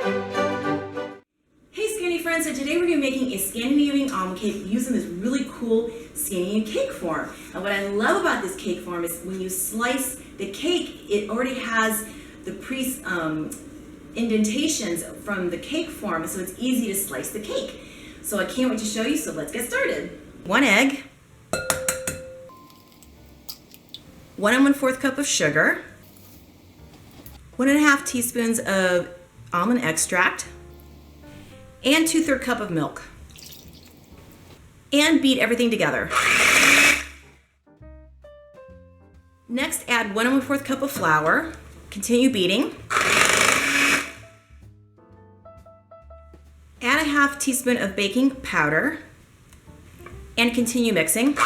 Hey Scandi friends, so today we're going to be making a Scandinavian almond cake using this really cool Scandinavian cake form. And what I love about this cake form is when you slice the cake, it already has the indentations from the cake form, so it's easy to slice the cake. So I can't wait to show you, so let's get started. 1 egg, 1 1/4 cup of sugar, 1 1/2 teaspoons of almond extract, and 2/3 cup of milk. And beat everything together. Next, add 1 1/4 cup of flour. Continue beating. Add a 1/2 teaspoon of baking powder and continue mixing.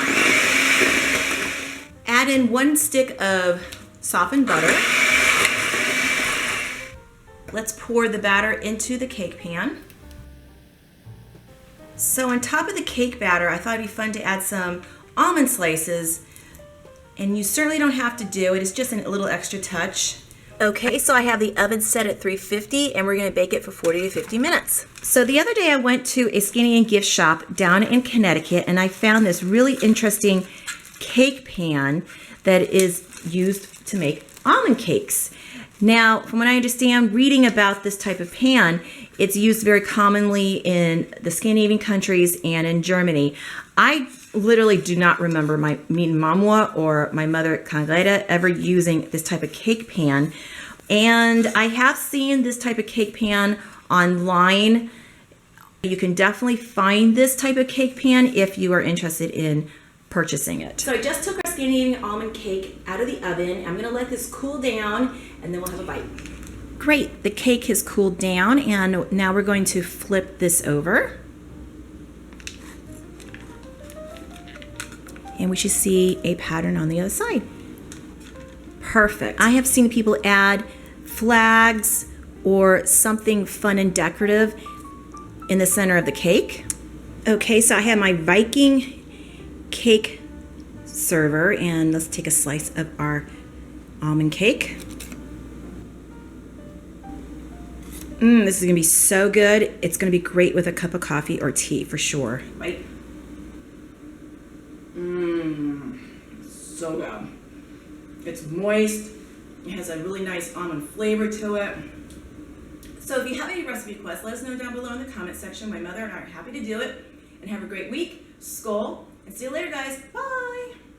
Add in 1 stick of softened butter. Let's pour the batter into the cake pan. So on top of the cake batter, I thought it'd be fun to add some almond slices, and you certainly don't have to do it. It's just a little extra touch. Okay, so I have the oven set at 350 and we're gonna bake it for 40 to 50 minutes. So the other day I went to a Scandinavian gift shop down in Connecticut and I found this really interesting cake pan that is used to make almond cakes. Now, from what I understand, reading about this type of pan, it's used very commonly in the Scandinavian countries and in Germany. I literally do not remember min mamma or my mother Congreta ever using this type of cake pan. And I have seen this type of cake pan online. You can definitely find this type of cake pan if you are interested in purchasing it. So I just took our Scandinavian almond cake out of the oven. I'm gonna let this cool down and then we'll have a bite. Great, the cake has cooled down and now we're going to flip this over. And we should see a pattern on the other side. Perfect. I have seen people add flags or something fun and decorative in the center of the cake. Okay, so I have my Viking cake server and let's take a slice of our almond cake. This is gonna be so good. It's gonna be great with a cup of coffee or tea for sure. Right? So good. It's moist. It has a really nice almond flavor to it. So if you have any recipe requests, let us know down below in the comment section. My mother and I are happy to do it. And have a great week. Skål. And see you later, guys. Bye.